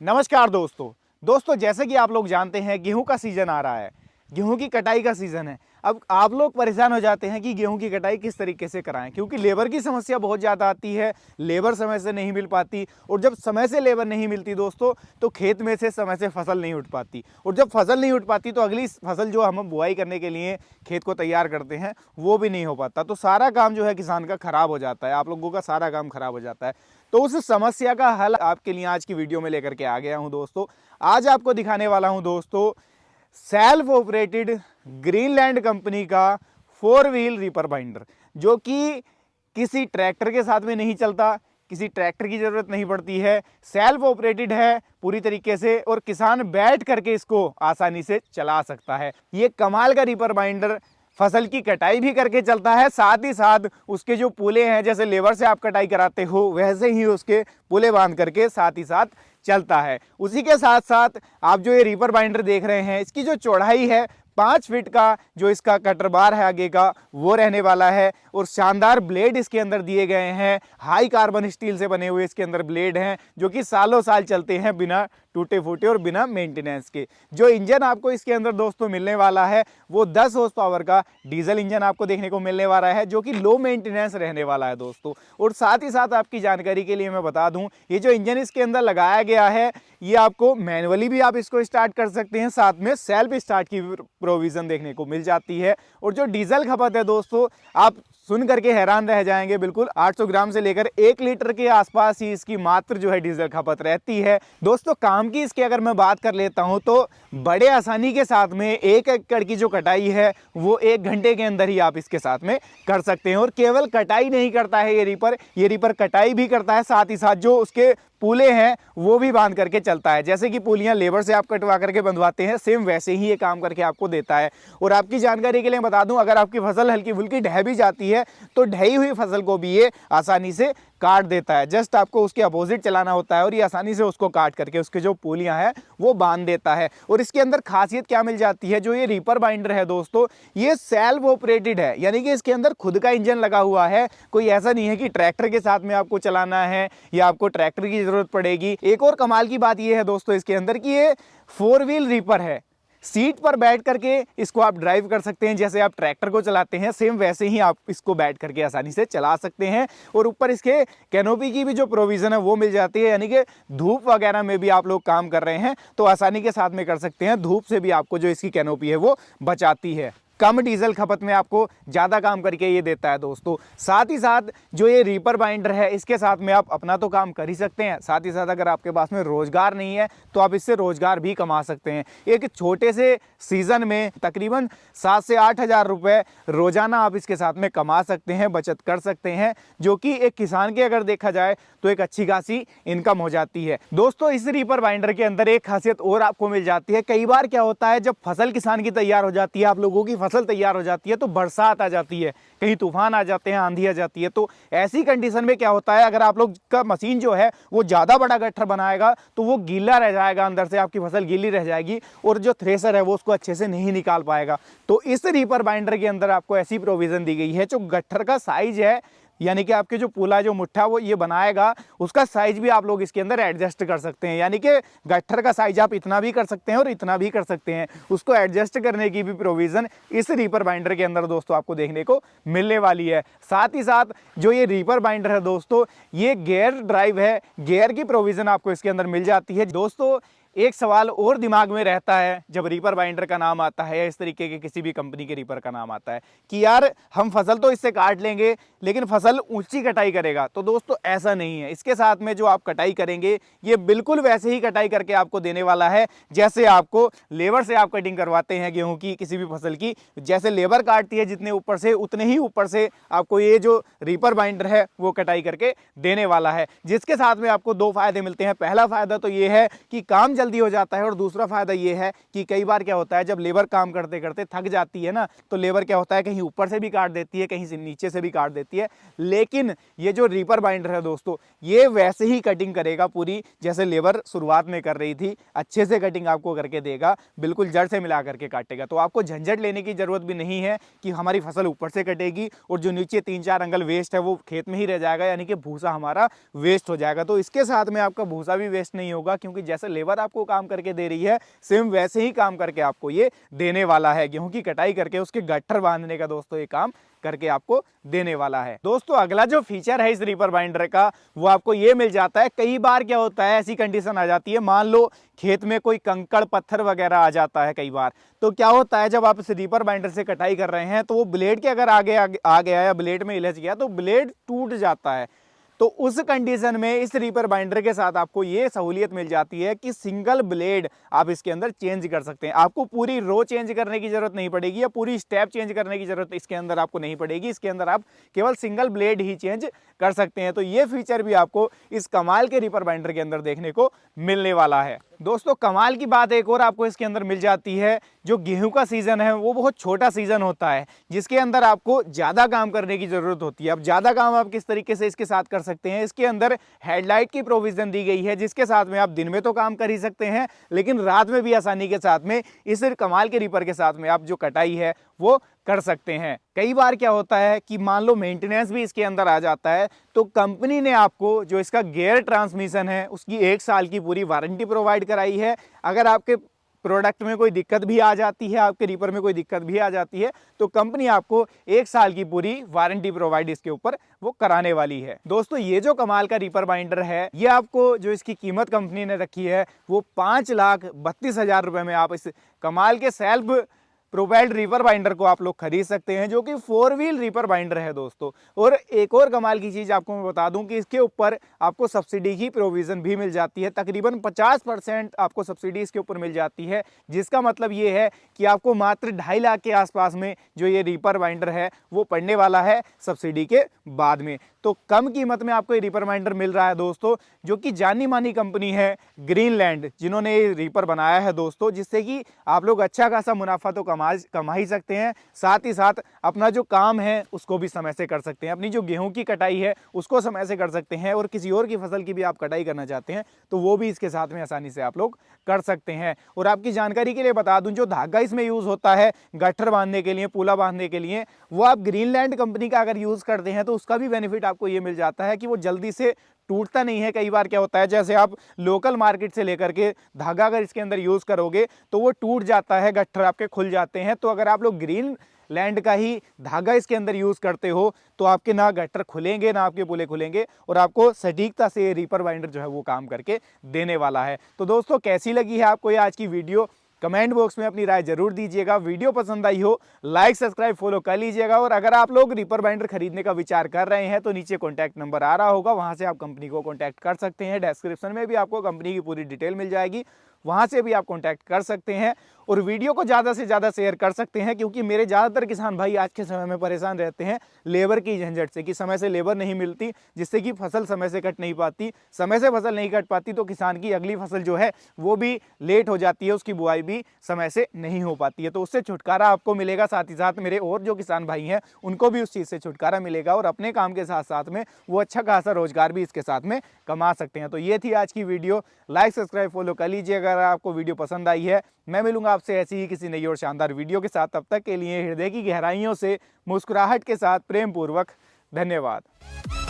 नमस्कार दोस्तों जैसे कि आप लोग जानते हैं गेहूं का सीजन आ रहा है। गेहूं की कटाई का सीजन है। अब आप लोग परेशान हो जाते हैं कि गेहूं की कटाई किस तरीके से कराएं, क्योंकि लेबर की समस्या बहुत ज़्यादा आती है। लेबर समय से नहीं मिल पाती, और जब समय से लेबर नहीं मिलती दोस्तों, तो खेत में से समय से फसल नहीं उठ पाती, और जब फसल नहीं उठ पाती तो अगली फसल जो हम बुआई करने के लिए खेत को तैयार करते हैं वो भी नहीं हो पाता। तो सारा काम जो है किसान का खराब हो जाता है, आप लोगों का सारा काम खराब हो जाता है। तो उस समस्या का हल आपके लिए आज की वीडियो में लेकर के आ गया हूं दोस्तों। आज आपको दिखाने वाला हूं दोस्तों सेल्फ ऑपरेटेड ग्रीनलैंड कंपनी का 4 व्हील रीपर बाइंडर, जो कि किसी ट्रैक्टर के साथ में नहीं चलता, किसी ट्रैक्टर की ज़रूरत नहीं पड़ती है, सेल्फ ऑपरेटेड है पूरी तरीके से, और किसान बैठ करके इसको आसानी से चला सकता है। ये कमाल का रीपर बाइंडर फसल की कटाई भी करके चलता है, साथ ही साथ उसके जो पुले हैं, जैसे लेबर से आप कटाई कराते हो वैसे ही उसके पुले बांध करके साथ ही साथ चलता है। उसी के साथ साथ आप जो ये रीपर बाइंडर देख रहे हैं, इसकी जो चौड़ाई है 5 फीट का जो इसका कटर बार है आगे का वो रहने वाला है, और शानदार ब्लेड इसके अंदर दिए गए हैं। हाई कार्बन स्टील से बने हुए इसके अंदर ब्लेड हैं, जो कि सालों साल चलते हैं बिना टूटे फूटे और बिना मेंटेनेंस के। जो इंजन आपको इसके अंदर दोस्तों मिलने वाला है वो 10 हॉर्स पावर का डीजल इंजन आपको देखने को मिलने वाला है, जो कि लो मेंटेनेंस रहने वाला है दोस्तों। और साथ ही साथ आपकी जानकारी के लिए मैं बता दूं, ये जो इंजन इसके अंदर लगाया गया है ये आपको मैनुअली भी आप इसको स्टार्ट कर सकते हैं, साथ में सेल्फ स्टार्ट की प्रोविज़न देखने को मिल जाती है। और जो डीजल खपत है दोस्तों, आप सुन करके हैरान रह जाएंगे। बिल्कुल 800 ग्राम से लेकर 1 लीटर के आसपास ही इसकी मात्र जो है डीजल खपत रहती है दोस्तों। काम की इसकी अगर मैं बात कर लेता हूं तो बड़े आसानी के साथ में 1 एकड़ की जो कटाई है वो 1 घंटे के अंदर ही आप इसके साथ में कर सकते हैं। और केवल कटाई नहीं करता है ये रीपर कटाई भी करता है, साथ ही साथ जो उसके पुले हैं वो भी बांध करके चलता है। जैसे कि पुलियां लेबर से आप कटवा करके बंधवाते हैं, सेम वैसे ही ये काम करके आपको देता है। और आपकी जानकारी के लिए बता दूं, अगर आपकी फसल हल्की फुल्की ढह भी जाती है तो ढही हुई फसल को भी ये आसानी से काट देता है। जस्ट आपको उसके अपोजिट चलाना होता है और ये आसानी से उसको काट करके उसके जो पुलियां हैं वो बांध देता है। और इसके अंदर खासियत क्या मिल जाती है, जो ये रीपर बाइंडर है दोस्तों, ये सेल्फ ऑपरेटेड है, यानी कि इसके अंदर खुद का इंजन लगा हुआ है। कोई ऐसा नहीं है कि ट्रैक्टर के साथ में आपको चलाना है या आपको ट्रैक्टर की जरूरत पड़ेगी। एक और कमाल की बात यह है दोस्तों इसके अंदर कि ये 4 व्हील रीपर है। सीट पर बैठ करके इसको आप ड्राइव कर सकते हैं, जैसे आप ट्रैक्टर को चलाते हैं सेम वैसे ही आप इसको बैठ करके आसानी से चला सकते हैं। और ऊपर इसके कैनोपी की भी जो प्रोविज़न है वो मिल जाती है, यानी कि धूप वगैरह में भी आप लोग काम कर रहे हैं तो आसानी के साथ में कर सकते हैं। धूप से भी आपको जो इसकी कैनोपी है वो बचाती है, कम डीजल खपत में आपको ज़्यादा काम करके ये देता है दोस्तों। साथ ही साथ जो ये रीपर बाइंडर है इसके साथ में आप अपना तो काम कर ही सकते हैं, साथ ही साथ अगर आपके पास में रोजगार नहीं है तो आप इससे रोजगार भी कमा सकते हैं। एक छोटे से सीजन में तकरीबन 7 से 8 हज़ार रुपये रोजाना आप इसके साथ में कमा सकते हैं, बचत कर सकते हैं, जो कि एक किसान के अगर देखा जाए तो एक अच्छी खासी इनकम हो जाती है दोस्तों। इस रीपर बाइंडर के अंदर एक खासियत और आपको मिल जाती है। कई बार क्या होता है, जब फसल किसान की तैयार हो जाती है, आप लोगों की फसल तैयार हो जाती है तो बरसात आ जाती है, कहीं तूफान आ जाते हैं, आंधी आ जाती है, तो ऐसी कंडीशन में क्या होता है, अगर आप लोग का मशीन जो है वो ज़्यादा बड़ा गट्ठर बनाएगा तो वो गीला रह जाएगा, अंदर से आपकी फसल गीली रह जाएगी और जो थ्रेसर है वो उसको अच्छे से नहीं निकाल पाएगा। तो इस रीपर बाइंडर के अंदर आपको ऐसी प्रोविज़न दी गई है, जो गट्ठर का साइज है, यानी कि आपके जो पुला जो मुट्ठा वो ये बनाएगा, उसका साइज भी आप लोग इसके अंदर एडजस्ट कर सकते हैं। यानी कि गट्ठर का साइज आप इतना भी कर सकते हैं और इतना भी कर सकते हैं, उसको एडजस्ट करने की भी प्रोविज़न इस रीपर बाइंडर के अंदर दोस्तों आपको देखने को मिलने वाली है। साथ ही साथ जो ये रीपर बाइंडर है दोस्तों, ये गियर ड्राइव है, गियर की प्रोविज़न आपको इसके अंदर मिल जाती है दोस्तों। एक सवाल और दिमाग में रहता है जब रीपर बाइंडर का नाम आता है या इस तरीके के किसी भी कंपनी के रीपर का नाम आता है कि यार हम फसल तो इससे काट लेंगे लेकिन फसल ऊंची कटाई करेगा। तो दोस्तों ऐसा नहीं है, इसके साथ में जो आप कटाई करेंगे ये बिल्कुल वैसे ही कटाई करके आपको देने वाला है जैसे आपको लेबर से आप कटिंग करवाते हैं गेहूं की, किसी भी फसल की। जैसे लेबर काटती है जितने ऊपर से, उतने ही ऊपर से आपको ये जो रीपर बाइंडर है वो कटाई करके देने वाला है, जिसके साथ में आपको 2 फायदे मिलते हैं। पहला फायदा तो ये है कि काम जल्दी हो जाता है। और दूसरा फायदा ये है कि कई बार क्या होता है, जब लेबर काम करते करते थक जाती है ना, तो लेबर क्या होता है, कहीं ऊपर से भी काट देती है, कहीं से नीचे से भी काट देती है। लेकिन ये जो रीपर बाइंडर है दोस्तों, ये वैसे ही कटिंग करेगा पूरी, जैसे लेबर शुरुआत में कर रही थी, अच्छे से कटिंग आपको करके देगा, बिल्कुल जड़ से मिला करके काटेगा। तो आपको झंझट लेने की जरूरत भी नहीं है कि हमारी फसल ऊपर से कटेगी और जो नीचे 3-4 अंगल वेस्ट है वो खेत में ही रह जाएगा, यानी कि भूसा हमारा वेस्ट हो जाएगा। तो इसके साथ में आपका भूसा भी वेस्ट नहीं होगा, क्योंकि जैसे लेबर आपको काम करके दे रही है, सेम वैसे ही काम करके आपको ये देने वाला है। गेहूं की कटाई करके उसके गट्ठर बांधने का दोस्तों ये काम करके आपको देने वाला है। दोस्तों अगला जो फीचर है इस रीपर बाइंडर का, वो आपको ये मिल जाता है। कई बार क्या होता है, ऐसी कंडीशन आ जाती है, मान लो खेत में कोई कंकड़ पत्थर वगैरह आ जाता है कई बार, तो क्या होता है, जब आप इस रीपर बाइंडर से कटाई कर रहे हैं तो वो ब्लेड के अगर आगे आ गया या ब्लेड में इलझ गया तो ब्लेड टूट जाता है। तो उस कंडीशन में इस रीपर बाइंडर के साथ आपको ये सहूलियत मिल जाती है कि सिंगल ब्लेड आप इसके अंदर चेंज कर सकते हैं। आपको पूरी रो चेंज करने की जरूरत नहीं पड़ेगी या पूरी स्टेप चेंज करने की जरूरत इसके अंदर आपको नहीं पड़ेगी। इसके अंदर आप केवल सिंगल ब्लेड ही चेंज कर सकते हैं। तो ये फीचर भी आपको इस कमाल के रीपर बाइंडर के अंदर देखने को मिलने वाला है। दोस्तों कमाल की बात एक और आपको इसके अंदर मिल जाती है, जो गेहूं का सीजन है वो बहुत छोटा सीजन होता है, जिसके अंदर आपको ज्यादा काम करने की जरूरत होती है। अब ज्यादा काम आप किस तरीके से इसके साथ कर सकते हैं, इसके अंदर हेडलाइट की प्रोविजन दी गई है, जिसके साथ में आप दिन में तो काम कर ही सकते हैं, लेकिन रात में भी आसानी के साथ में इस कमाल के रीपर के साथ में आप जो कटाई है वो कर सकते हैं। कई बार क्या होता है कि मान लो मेंटेनेंस भी इसके अंदर आ जाता है, तो कंपनी ने आपको जो इसका गियर ट्रांसमिशन है उसकी 1 साल की पूरी वारंटी प्रोवाइड कराई है। अगर आपके प्रोडक्ट में कोई दिक्कत भी आ जाती है, आपके रीपर में कोई दिक्कत भी आ जाती है, तो कंपनी आपको 1 साल की पूरी वारंटी प्रोवाइड इसके ऊपर वो कराने वाली है। दोस्तों ये जो कमाल का रीपर बाइंडर है, ये आपको जो इसकी कीमत कंपनी ने रखी है वो 5,32,000 रुपए में आप इस कमाल के सेल्फ प्रोपेल्ड रीपर बाइंडर को आप लोग खरीद सकते हैं, जो कि 4 व्हील रीपर बाइंडर है दोस्तों। और एक और कमाल की चीज आपको मैं बता दूं कि इसके ऊपर आपको सब्सिडी की प्रोविजन भी मिल जाती है। तकरीबन 50% आपको सब्सिडी इसके ऊपर मिल जाती है, जिसका मतलब ये है कि आपको मात्र 2.5 लाख के आसपास में जो ये रीपर बाइंडर है वो पड़ने वाला है सब्सिडी के बाद में। तो कम कीमत में आपको ये रीपर बाइंडर मिल रहा है दोस्तों, जो कि जानी मानी कंपनी है ग्रीनलैंड, जिन्होंने ये रीपर बनाया है दोस्तों, जिससे कि आप लोग अच्छा खासा मुनाफा तो कमा ही सकते हैं, साथ ही साथ अपना जो काम है उसको भी समय से कर सकते हैं। अपनी जो गेहूं की कटाई है उसको समय से कर सकते हैं, और किसी और की फसल की भी आप कटाई करना चाहते हैं तो वो भी इसके साथ में आसानी से आप लोग कर सकते हैं। और आपकी जानकारी के लिए बता दूं, जो धागा इसमें यूज होता है गट्ठर बांधने के लिए, पूला बांधने के लिए, वो आप ग्रीनलैंड कंपनी का अगर यूज करते हैं तो उसका भी बेनिफिट आपको ये मिल जाता है कि वो जल्दी से टूटता नहीं है। कई बार क्या होता है, जैसे आप लोकल मार्केट से लेकर के धागा अगर इसके अंदर यूज करोगे तो वो टूट जाता है, गट्ठर आपके खुल जाते हैं। तो अगर आप लोग ग्रीन लैंड का ही धागा इसके अंदर यूज करते हो तो आपके ना गट्ठर खुलेंगे ना आपके पुले खुलेंगे, और आपको सटीकता से रीपर बाइंडर जो है वो काम करके देने वाला है। तो दोस्तों कैसी लगी है आपको ये आज की वीडियो, कमेंट बॉक्स में अपनी राय जरूर दीजिएगा। वीडियो पसंद आई हो लाइक सब्सक्राइब फॉलो कर लीजिएगा। और अगर आप लोग रीपर बाइंडर खरीदने का विचार कर रहे हैं तो नीचे कॉन्टैक्ट नंबर आ रहा होगा, वहां से आप कंपनी को कॉन्टैक्ट कर सकते हैं। डिस्क्रिप्शन में भी आपको कंपनी की पूरी डिटेल मिल जाएगी, वहां से भी आप कॉन्टैक्ट कर सकते हैं। और वीडियो को ज़्यादा से ज़्यादा शेयर कर सकते हैं, क्योंकि मेरे ज़्यादातर किसान भाई आज के समय में परेशान रहते हैं लेबर की झंझट से, कि समय से लेबर नहीं मिलती, जिससे कि फसल समय से कट नहीं पाती। समय से फसल नहीं कट पाती तो किसान की अगली फसल जो है वो भी लेट हो जाती है, उसकी बुआई भी समय से नहीं हो पाती है। तो उससे छुटकारा आपको मिलेगा, साथ ही साथ मेरे और जो किसान भाई हैं उनको भी उस चीज़ से छुटकारा मिलेगा, और अपने काम के साथ साथ में वो अच्छा खासा रोजगार भी इसके साथ में कमा सकते हैं। तो ये थी आज की वीडियो, लाइक सब्सक्राइब फॉलो कर लीजिए अगर आपको वीडियो पसंद आई है। मैं मिलूंगा आपसे ऐसी ही किसी नई और शानदार वीडियो के साथ, तब तक के लिए हृदय की गहराइयों से मुस्कुराहट के साथ प्रेम पूर्वक धन्यवाद।